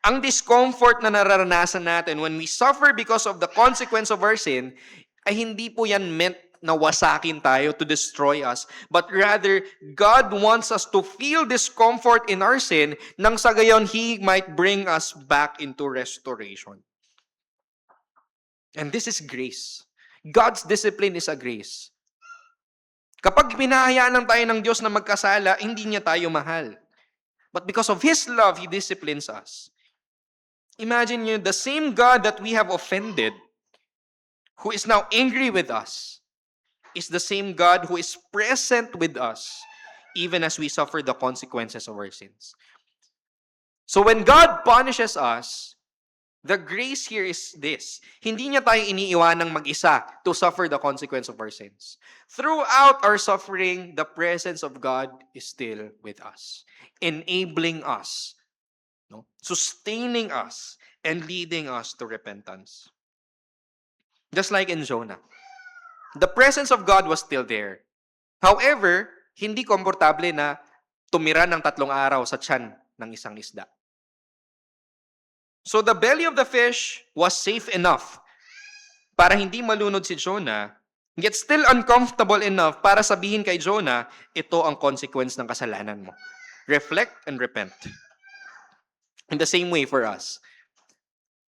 Ang discomfort na nararanasan natin when we suffer because of the consequence of our sin, ay hindi po yan meant na wasakin tayo to destroy us. But rather, God wants us to feel discomfort in our sin nang sa gayon He might bring us back into restoration. And this is grace. God's discipline is a grace. Kapag pinahayaan lang tayo ng Diyos na magkasala, hindi niya tayo mahal. But because of His love, He disciplines us. Imagine you, the same God that we have offended, who is now angry with us, is the same God who is present with us, even as we suffer the consequences of our sins. So when God punishes us, the grace here is this. Hindi niya tayo iniiwanang mag-isa to suffer the consequence of our sins. Throughout our suffering, the presence of God is still with us, enabling us, sustaining us, and leading us to repentance. Just like in Jonah. The presence of God was still there. However, hindi komportable na tumira ng 3 araw sa tiyan ng isang isda. So the belly of the fish was safe enough para hindi malunod si Jonah, yet still uncomfortable enough para sabihin kay Jonah, ito ang consequence ng kasalanan mo. Reflect and repent. In the same way for us,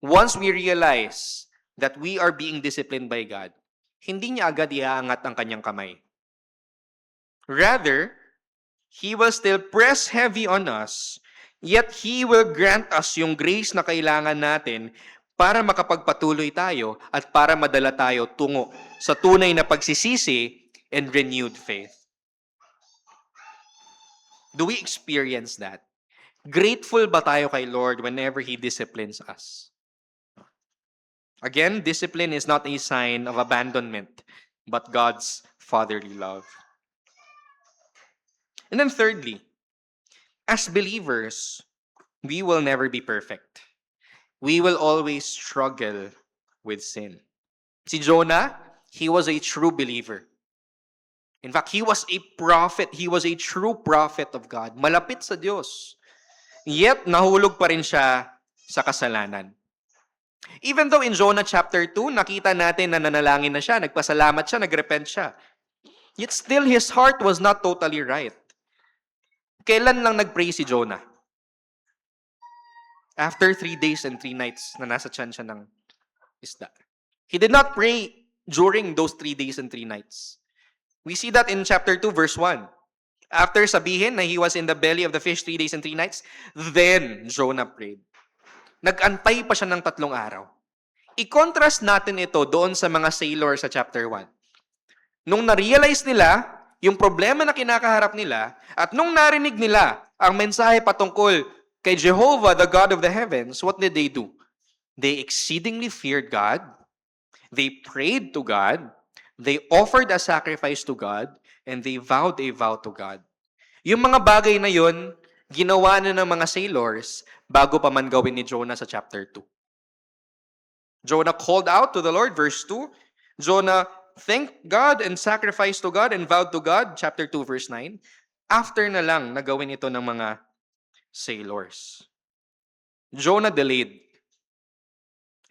once we realize that we are being disciplined by God, hindi niya agad iaangat ang kanyang kamay. Rather, He will still press heavy on us, yet He will grant us yung grace na kailangan natin para makapagpatuloy tayo at para madala tayo tungo sa tunay na pagsisisi and renewed faith. Do we experience that? Grateful ba tayo kay Lord whenever He disciplines us? Again, discipline is not a sign of abandonment, but God's fatherly love. And then thirdly, as believers, we will never be perfect. We will always struggle with sin. Si Jonah, he was a true believer. In fact, he was a prophet. He was a true prophet of God. Malapit sa Diyos. Yet, nahulog pa rin siya sa kasalanan. Even though in Jonah chapter 2, nakita natin na nanalangin na siya, nagpasalamat siya, nagrepent siya. Yet still, his heart was not totally right. Kailan lang nagpray si Jonah? After 3 days and 3 nights na nasa tiyan siya ng isda. He did not pray during those 3 days and 3 nights. We see that in chapter 2, verse 1. After sabihin na he was in the belly of the fish 3 days and 3 nights, then Jonah prayed. Nag-antay pa siya ng 3 araw. I-contrast natin ito doon sa mga sailor sa chapter 1. Nung na-realize nila yung problema na kinakaharap nila at nung narinig nila ang mensahe patungkol kay Jehovah, the God of the heavens, what did they do? They exceedingly feared God. They prayed to God. They offered a sacrifice to God. And they vowed a vow to God. Yung mga bagay na yun, ginawa na ng mga sailors bago pa man gawin ni Jonah sa chapter 2. Jonah called out to the Lord, verse 2. Jonah thanked God and sacrificed to God and vowed to God, chapter 2, verse 9. After na lang nagawin ito ng mga sailors. Jonah delayed.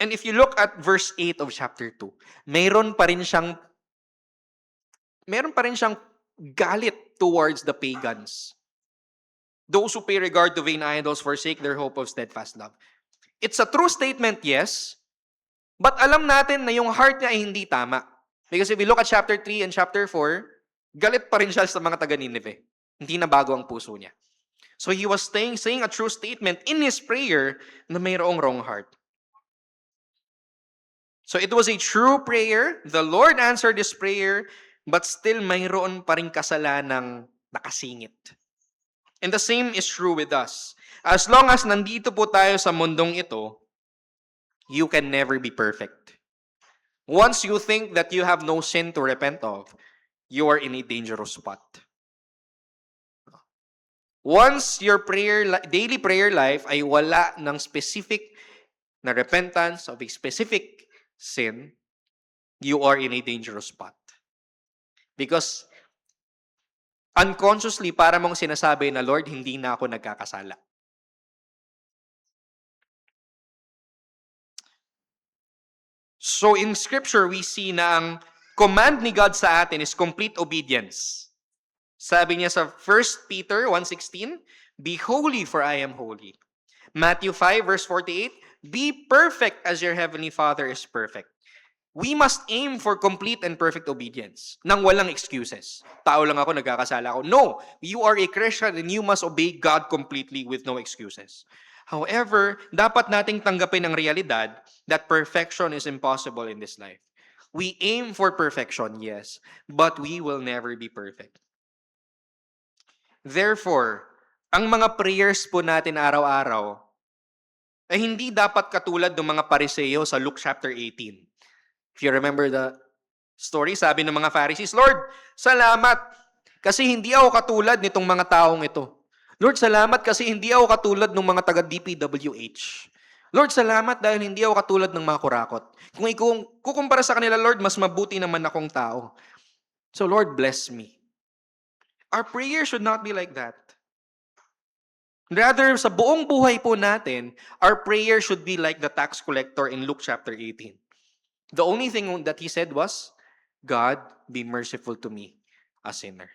And if you look at verse 8 of chapter 2, meron pa rin siyang galit towards the pagans. Those who pay regard to vain idols forsake their hope of steadfast love. It's a true statement, yes, But alam natin na yung heart niya ay hindi tama. Because if we look at chapter 3 and chapter 4, galit pa rin siya sa mga taga-Nineveh. Hindi na bago ang puso niya. So he was saying a true statement in his prayer na mayroong wrong heart. So it was a true prayer. The Lord answered this prayer, but still mayroon pa rin kasalanang nakasingit. And the same is true with us. As long as nandito po tayo sa mundong ito, you can never be perfect. Once you think that you have no sin to repent of, you are in a dangerous spot. Once your daily prayer life ay wala ng specific na repentance of a specific sin, you are in a dangerous spot. Because unconsciously, para mong sinasabi na, Lord, hindi na ako nagkakasala. So in Scripture, we see na ang command ni God sa atin is complete obedience. Sabi niya sa 1 Peter 1:16, be holy for I am holy. Matthew 5 verse 48, be perfect as your heavenly Father is perfect. We must aim for complete and perfect obedience nang walang excuses. Tao lang ako, nagkakasala ako. No, you are a Christian and you must obey God completely with no excuses. However, dapat nating tanggapin ang realidad that perfection is impossible in this life. We aim for perfection, yes, but we will never be perfect. Therefore, ang mga prayers po natin araw-araw ay hindi dapat katulad ng mga Pariseo sa Luke chapter 18. If you remember the story, sabi ng mga Pharisees, Lord, salamat kasi hindi ako katulad nitong mga taong ito. Lord, salamat kasi hindi ako katulad ng mga taga-DPWH. Lord, salamat dahil hindi ako katulad ng mga kurakot. Kung kukumpara sa kanila, Lord, mas mabuti naman akong tao. So, Lord, bless me. Our prayer should not be like that. Rather, sa buong buhay po natin, our prayer should be like the tax collector in Luke chapter 18. The only thing that he said was, God, be merciful to me, a sinner.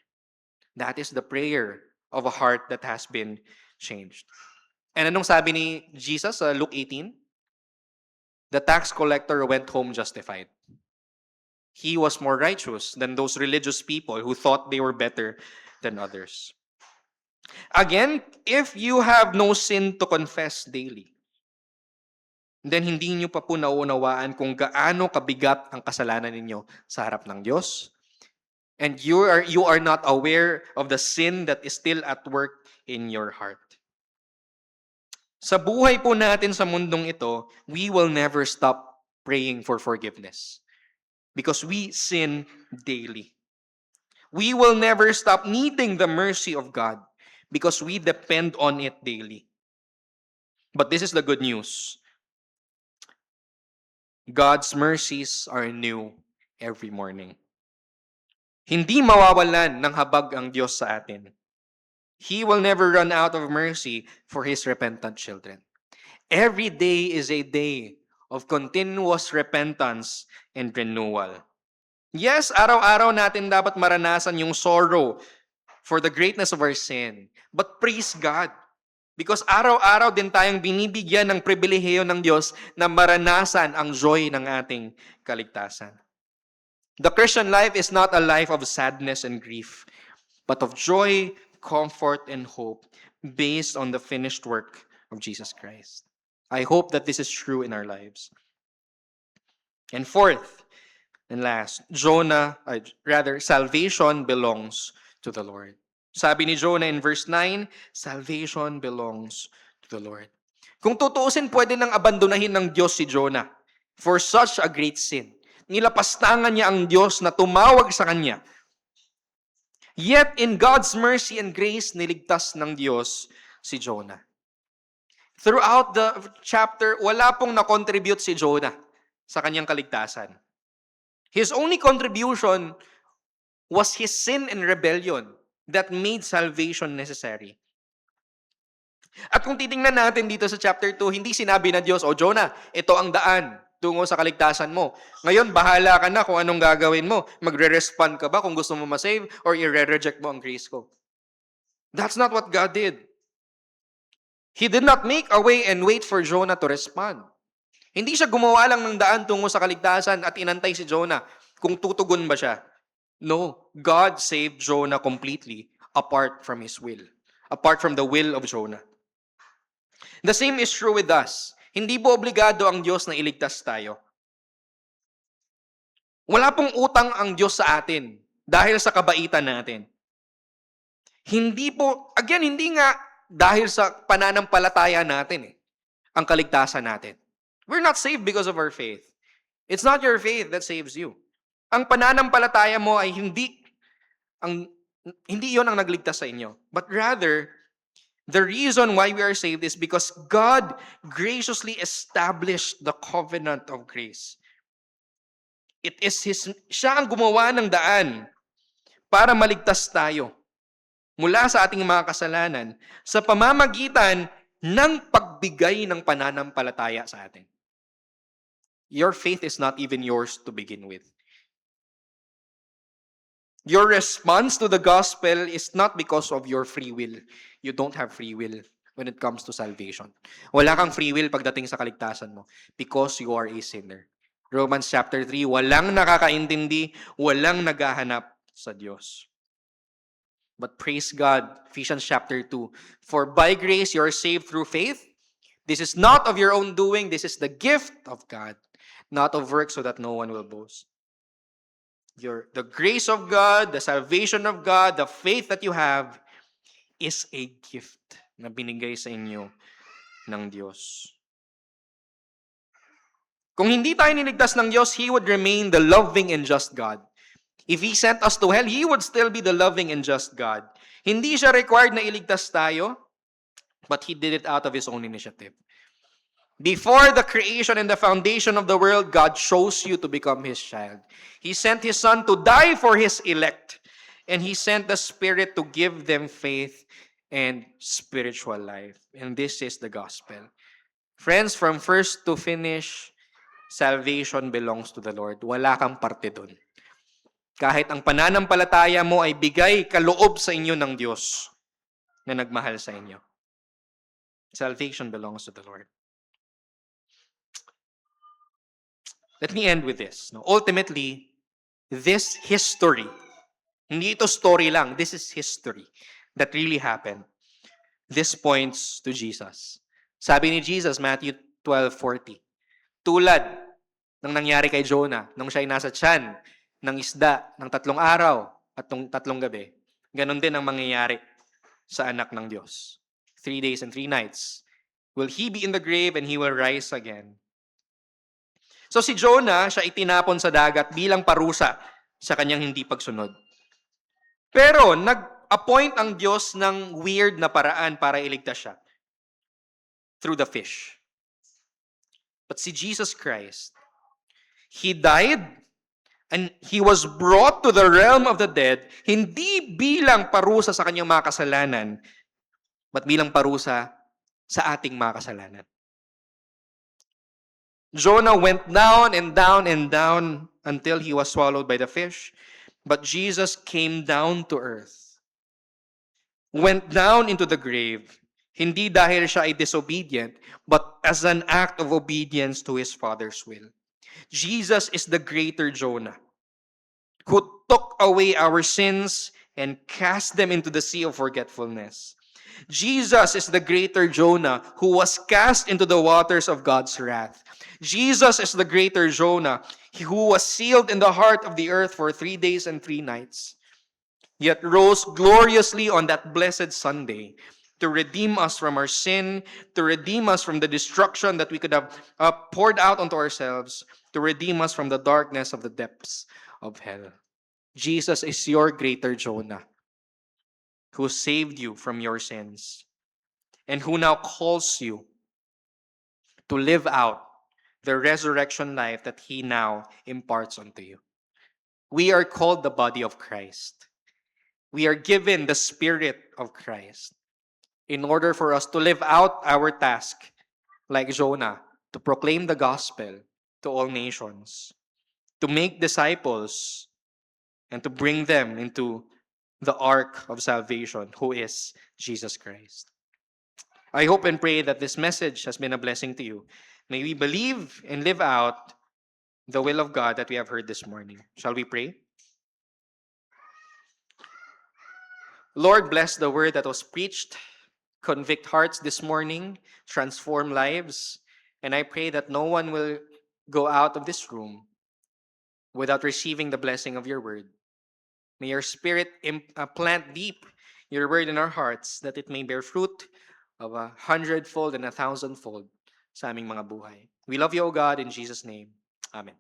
That is the prayer of a heart that has been changed. And anong sabi ni Jesus sa Luke 18? The tax collector went home justified. He was more righteous than those religious people who thought they were better than others. Again, if you have no sin to confess daily, then hindi nyo pa po nauunawaan kung gaano kabigat ang kasalanan ninyo sa harap ng Diyos. And you are not aware of the sin that is still at work in your heart. Sa buhay po natin sa mundong ito, we will never stop praying for forgiveness because we sin daily. We will never stop needing the mercy of God because we depend on it daily. But this is the good news. God's mercies are new every morning. Hindi mawawalan ng habag ang Diyos sa atin. He will never run out of mercy for His repentant children. Every day is a day of continuous repentance and renewal. Yes, araw-araw natin dapat maranasan yung sorrow for the greatness of our sin. But praise God, because araw-araw din tayong binibigyan ng pribilehiyo ng Diyos na maranasan ang joy ng ating kaligtasan. The Christian life is not a life of sadness and grief, but of joy, comfort, and hope based on the finished work of Jesus Christ. I hope that this is true in our lives. And fourth and last, salvation belongs to the Lord. Sabi ni Jonah in verse 9, salvation belongs to the Lord. Kung tutuusin, pwede nang abandonahin ng Diyos si Jonah for such a great sin. Nilapastangan niya ang Diyos na tumawag sa kanya. Yet, in God's mercy and grace, niligtas ng Diyos si Jonah. Throughout the chapter, wala pong na-contribute si Jonah sa kanyang kaligtasan. His only contribution was his sin and rebellion that made salvation necessary. At kung titingnan natin dito sa chapter 2, hindi sinabi na Diyos, Jonah, ito ang daan tungo sa kaligtasan mo. Ngayon, bahala ka na kung anong gagawin mo. Magre-respond ka ba kung gusto mo ma-save or i-reject mo ang grace ko? That's not what God did. He did not make a way and wait for Jonah to respond. Hindi siya gumawa lang ng daan tungo sa kaligtasan at inantay si Jonah kung tutugon ba siya. No, God saved Jonah completely apart from his will. Apart from the will of Jonah. The same is true with us. Hindi po obligado ang Diyos na iligtas tayo. Wala pong utang ang Diyos sa atin dahil sa kabaitan natin. Hindi po, again, hindi nga dahil sa pananampalataya natin ang kaligtasan natin. We're not saved because of our faith. It's not your faith that saves you. Ang pananampalataya mo ay hindi 'yon ang nagligtas sa inyo. But rather, the reason why we are saved is because God graciously established the covenant of grace. It is siya ang gumawa ng daan para maligtas tayo mula sa ating mga kasalanan sa pamamagitan ng pagbigay ng pananampalataya sa atin. Your faith is not even yours to begin with. Your response to the gospel is not because of your free will. You don't have free will when it comes to salvation. Wala kang free will pagdating sa kaligtasan mo because you are a sinner. Romans chapter 3, walang nakakaintindi, walang naghahanap sa Diyos. But praise God, Ephesians chapter 2, for by grace you are saved through faith. This is not of your own doing, this is the gift of God, not of works so that no one will boast. The grace of God, the salvation of God, the faith that you have is a gift na binigay sa inyo ng Diyos. Kung hindi tayo niligtas ng Diyos, He would remain the loving and just God. If He sent us to hell, He would still be the loving and just God. Hindi siya required na iligtas tayo, but He did it out of His own initiative. Before the creation and the foundation of the world, God chose you to become His child. He sent His Son to die for His elect. And He sent the Spirit to give them faith and spiritual life. And this is the gospel. Friends, from first to finish, salvation belongs to the Lord. Wala kang parte dun. Kahit ang pananampalataya mo ay bigay kaloob sa inyo ng Diyos na nagmahal sa inyo. Salvation belongs to the Lord. Let me end with this. No? Ultimately, this history, hindi ito story lang, this is history that really happened. This points to Jesus. Sabi ni Jesus, Matthew 12:40, tulad ng nangyari kay Jonah nung siya'y nasa tiyan ng isda ng 3 araw at 3 gabi, ganon din ang mangyayari sa anak ng Diyos. 3 days and 3 nights. Will he be in the grave and he will rise again. So si Jonah, siya itinapon sa dagat bilang parusa sa kanyang hindi pagsunod. Pero nag-appoint ang Diyos ng weird na paraan para iligtas siya. Through the fish. But si Jesus Christ, He died and He was brought to the realm of the dead, hindi bilang parusa sa kanyang mga kasalanan, but bilang parusa sa ating mga kasalanan. Jonah went down and down and down until he was swallowed by the fish. But Jesus came down to earth. Went down into the grave. Hindi dahil siya ay disobedient, but as an act of obedience to His Father's will. Jesus is the greater Jonah, who took away our sins and cast them into the sea of forgetfulness. Jesus is the greater Jonah who was cast into the waters of God's wrath. Jesus is the greater Jonah who was sealed in the heart of the earth for 3 days and 3 nights, yet rose gloriously on that blessed Sunday to redeem us from our sin, to redeem us from the destruction that we could have poured out onto ourselves, to redeem us from the darkness of the depths of hell. Jesus is your greater Jonah, who saved you from your sins, and who now calls you to live out the resurrection life that He now imparts onto you. We are called the body of Christ. We are given the Spirit of Christ in order for us to live out our task, like Jonah, to proclaim the gospel to all nations, to make disciples, and to bring them into the ark of salvation, who is Jesus Christ. I hope and pray that this message has been a blessing to you. May we believe and live out the will of God that we have heard this morning. Shall we pray? Lord, bless the word that was preached, convict hearts this morning, transform lives, and I pray that no one will go out of this room without receiving the blessing of your word. May your spirit plant deep your word in our hearts that it may bear fruit of 100-fold and 1,000-fold sa aming mga buhay. We love you, O God, in Jesus' name. Amen.